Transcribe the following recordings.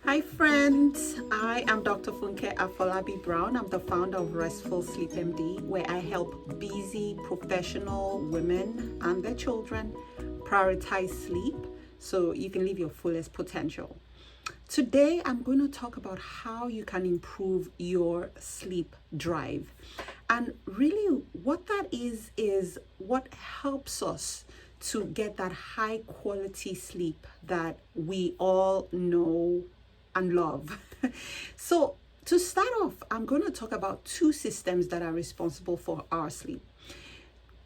Hi friends, I am Dr. Funke Afolabi Brown. I'm the founder of Restful Sleep MD, where I help busy professional women and their children prioritize sleep so you can live your fullest potential. Today, I'm going to talk about how you can improve your sleep drive. And really, what that is what helps us to get that high quality sleep that we all know and love. So, to start off, I'm going to talk about two systems that are responsible for our sleep.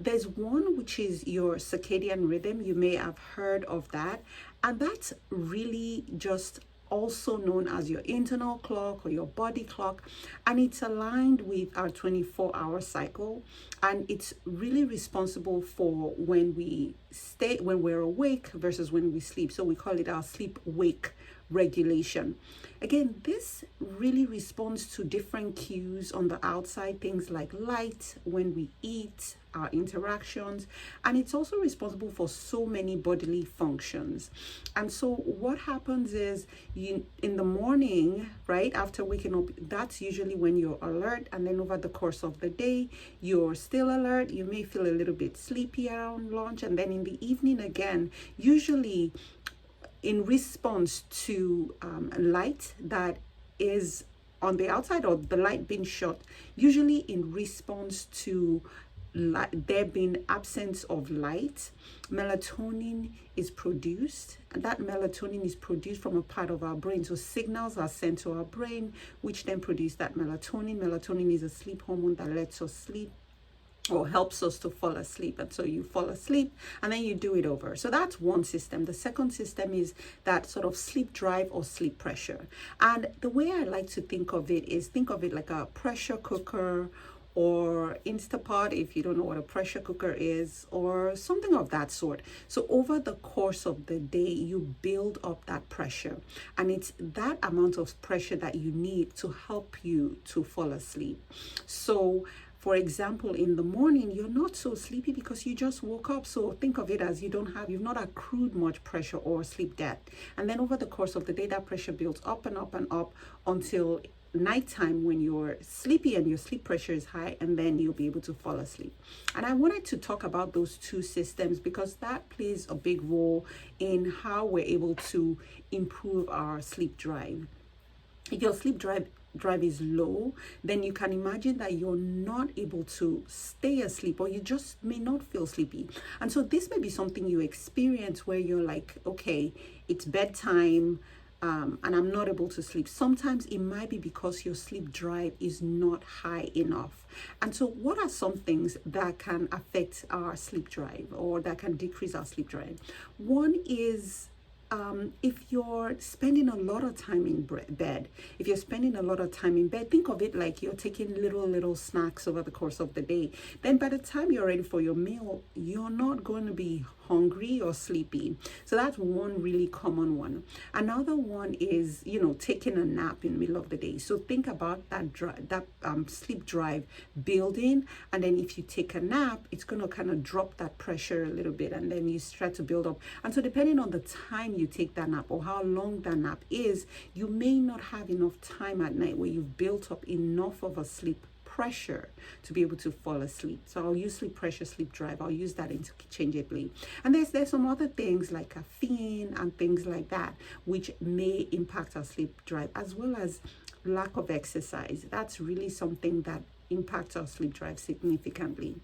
There's one which is your circadian rhythm. You may have heard of that. And that's really just also known as your internal clock or your body clock. And it's aligned with our 24-hour cycle. And it's really responsible for when we're awake versus when we sleep. So we call it our sleep-wake regulation. Again, this really responds to different cues on the outside, things like light, when we eat, our interactions, and it's also responsible for so many bodily functions. And so what happens is in the morning, right after waking up, that's usually when you're alert, and then over the course of the day you're still alert. You may feel a little bit sleepy around lunch, and then in the evening again, usually in response to light that is on the outside, or the light being shut, usually in response to there being absence of light, melatonin is produced, and that melatonin is produced from a part of our brain. So signals are sent to our brain, which then produce that melatonin. Melatonin is a sleep hormone that lets us sleep or helps us to fall asleep. And so you fall asleep and then you do it over. So that's one system. The second system is that sort of sleep drive or sleep pressure. And the way I like to think of it is, think of it like a pressure cooker or Instapot, if you don't know what a pressure cooker is, or something of that sort. So over the course of the day, you build up that pressure, and it's that amount of pressure that you need to help you to fall asleep. So for example, in the morning, you're not so sleepy because you just woke up. So think of it as you've not accrued much pressure or sleep debt. And then over the course of the day, that pressure builds up and up and up until nighttime, when you're sleepy and your sleep pressure is high, and then you'll be able to fall asleep. And I wanted to talk about those two systems because that plays a big role in how we're able to improve our sleep drive. If your sleep drive is low, then you can imagine that you're not able to stay asleep, or you just may not feel sleepy. And so this may be something you experience where you're like, okay, it's bedtime, and I'm not able to sleep. Sometimes it might be because your sleep drive is not high enough. And so what are some things that can affect our sleep drive, or that can decrease our sleep drive? One is if you're spending a lot of time in bed, think of it like you're taking little snacks over the course of the day. Then by the time you're ready for your meal, you're not going to be hungry or sleepy. So that's one really common one. Another one is, taking a nap in the middle of the day. So think about that sleep drive building, and then if you take a nap, it's going to kind of drop that pressure a little bit, and then you start to build up. And so depending on the time you take that nap or how long that nap is, you may not have enough time at night where you've built up enough of a sleep pressure to be able to fall asleep. So I'll use sleep pressure, sleep drive. I'll use that interchangeably. And there's some other things like caffeine and things like that, which may impact our sleep drive, as well as lack of exercise. That's really something that impacts our sleep drive significantly.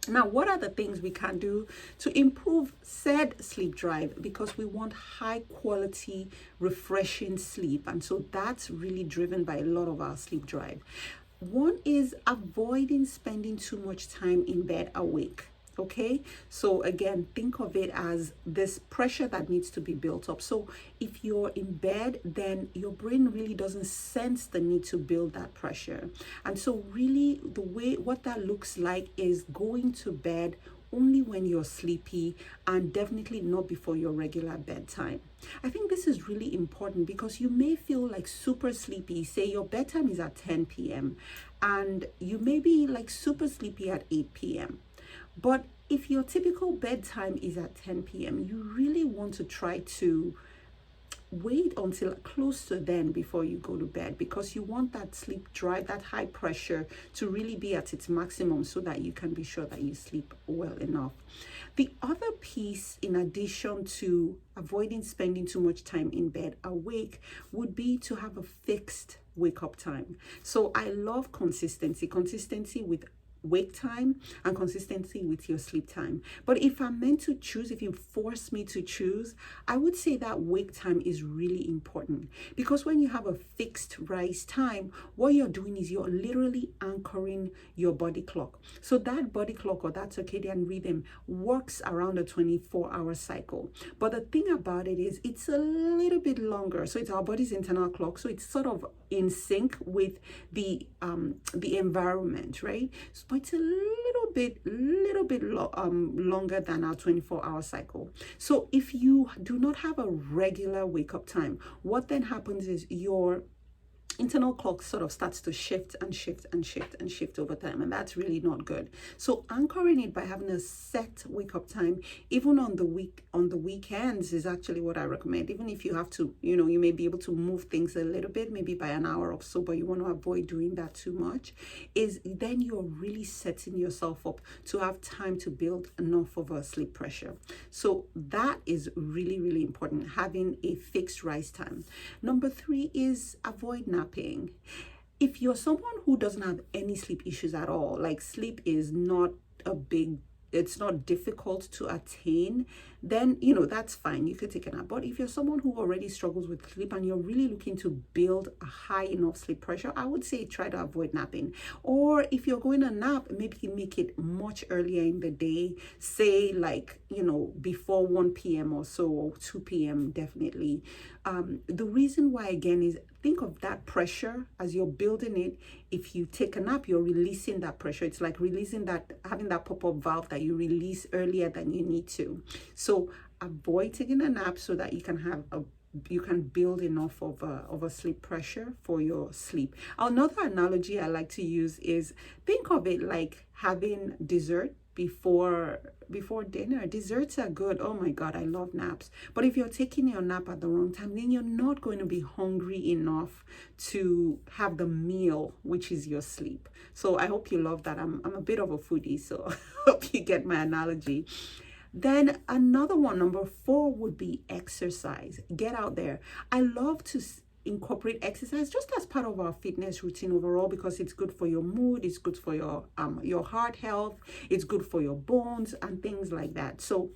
Now, what are the things we can do to improve said sleep drive? Because we want high quality, refreshing sleep. And so that's really driven by a lot of our sleep drive. One is avoiding spending too much time in bed awake. Okay, so again, think of it as this pressure that needs to be built up. So if you're in bed, then your brain really doesn't sense the need to build that pressure. And so really what that looks like is going to bed only when you're sleepy, and definitely not before your regular bedtime. I think this is really important because you may feel like super sleepy. Say your bedtime is at 10 p.m. and you may be like super sleepy at 8 p.m. But if your typical bedtime is at 10 p.m., you really want to try to wait until close to then before you go to bed, because you want that sleep drive, that high pressure, to really be at its maximum so that you can be sure that you sleep well enough. The other piece, in addition to avoiding spending too much time in bed awake, would be to have a fixed wake up time. So I love consistency with wake time and consistency with your sleep time. But if I'm meant to choose, if you force me to choose, I would say that wake time is really important, because when you have a fixed rise time, what you're doing is you're literally anchoring your body clock. So that body clock, or that circadian rhythm, works around a 24-hour cycle. But the thing about it is it's a little bit longer. So it's our body's internal clock. So it's sort of in sync with the environment, right? But it's a little bit longer than our 24-hour cycle. So if you do not have a regular wake up time, what then happens is your internal clock sort of starts to shift over time, and that's really not good. So anchoring it by having a set wake up time, even on the weekends, is actually what I recommend. Even if you have to, you may be able to move things a little bit, maybe by an hour or so, but you want to avoid doing that too much, is then you're really setting yourself up to have time to build enough of a sleep pressure. So that is really, really important, having a fixed rise time. Number 3 is avoid napping. If you're someone who doesn't have any sleep issues at all, like sleep is not it's not difficult to attain, then that's fine, you could take a nap. But if you're someone who already struggles with sleep and you're really looking to build a high enough sleep pressure, I would say try to avoid napping. Or if you're going to nap, maybe make it much earlier in the day, say like before 1 p.m. or so, or 2 p.m. definitely. The reason why, again, is think of that pressure as you're building it. If you take a nap, you're releasing that pressure. It's like releasing that, having that pop-up valve that you release earlier than you need to. So avoid taking a nap so that you can build enough of a sleep pressure for your sleep. Another analogy I like to use is, think of it like having dessert before dinner. Desserts are good. Oh my God, I love naps. But if you're taking your nap at the wrong time, then you're not going to be hungry enough to have the meal, which is your sleep. So I hope you love that. I'm a bit of a foodie, so I hope you get my analogy. Then another one, number 4, would be exercise. Get out there. I love to incorporate exercise just as part of our fitness routine overall, because it's good for your mood, it's good for your heart health, it's good for your bones and things like that. So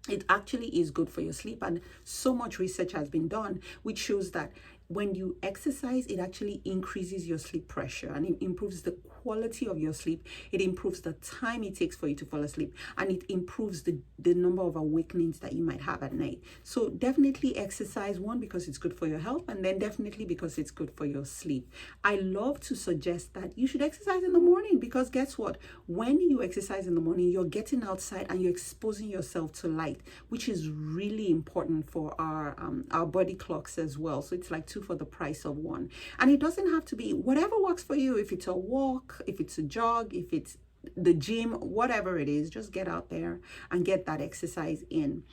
it actually is good for your sleep, and so much research has been done which shows that when you exercise, it actually increases your sleep pressure and it improves the quality of your sleep. It improves the time it takes for you to fall asleep, and it improves the number of awakenings that you might have at night. So definitely exercise, one, because it's good for your health, and then definitely because it's good for your sleep. I love to suggest that you should exercise in the morning, because guess what? When you exercise in the morning, you're getting outside and you're exposing yourself to light, which is really important for our body clocks as well. So it's like 2 for the price of 1. And it doesn't have to be, whatever works for you. If it's a walk, if it's a jog, if it's the gym, whatever it is, just get out there and get that exercise in.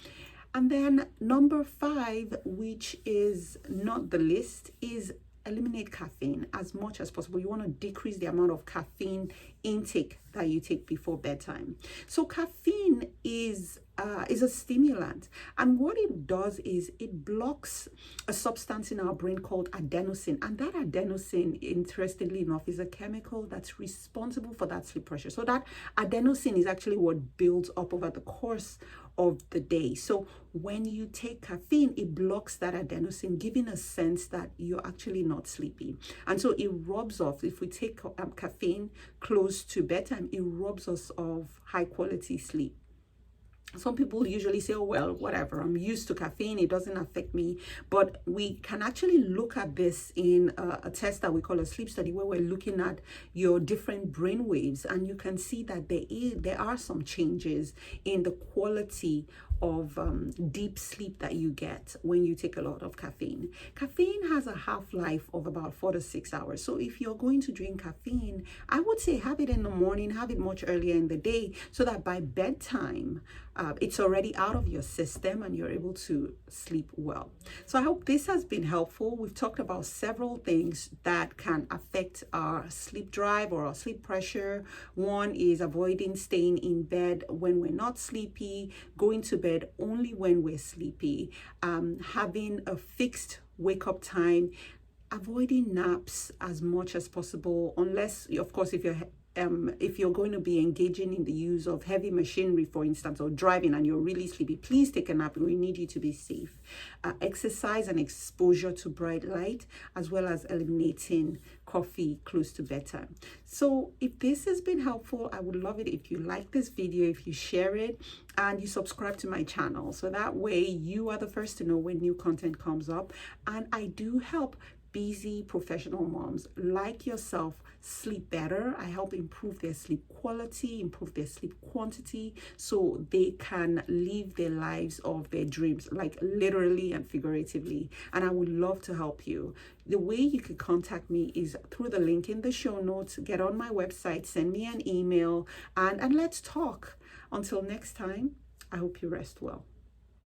And then number 5, which is not the least, is eliminate caffeine as much as possible. You want to decrease the amount of caffeine intake that you take before bedtime. So caffeine is a stimulant, and what it does is it blocks a substance in our brain called adenosine, and that adenosine, interestingly enough, is a chemical that's responsible for that sleep pressure. So that adenosine is actually what builds up over the course of the day. So when you take caffeine, it blocks that adenosine, giving a sense that you're actually not sleepy. And so it robs off, if we take caffeine close to bedtime, it robs us of high quality sleep. Some people usually say, oh, well, whatever, I'm used to caffeine, it doesn't affect me. But we can actually look at this in a test that we call a sleep study, where we're looking at your different brain waves, and you can see that there are some changes in the quality of deep sleep that you get when you take a lot of caffeine. Caffeine has a half-life of about 4 to 6 hours. So if you're going to drink caffeine, I would say have it in the morning, have it much earlier in the day, so that by bedtime, it's already out of your system and you're able to sleep well. So I hope this has been helpful. We've talked about several things that can affect our sleep drive or our sleep pressure. One is avoiding staying in bed when we're not sleepy, going to bed only when we're sleepy, having a fixed wake up time, avoiding naps as much as possible, unless, of course, if you're going to be engaging in the use of heavy machinery, for instance, or driving and you're really sleepy, please take a nap. We need you to be safe. Exercise and exposure to bright light, as well as eliminating coffee close to bedtime. So if this has been helpful, I would love it if you like this video, if you share it, and you subscribe to my channel. So that way you are the first to know when new content comes up. And I do help busy professional moms like yourself sleep better. I help improve their sleep quality, improve their sleep quantity, so they can live their lives of their dreams, like literally and figuratively. And I would love to help you. The way you could contact me is through the link in the show notes. Get on my website, send me an email, and let's talk. Until next time, I hope you rest well.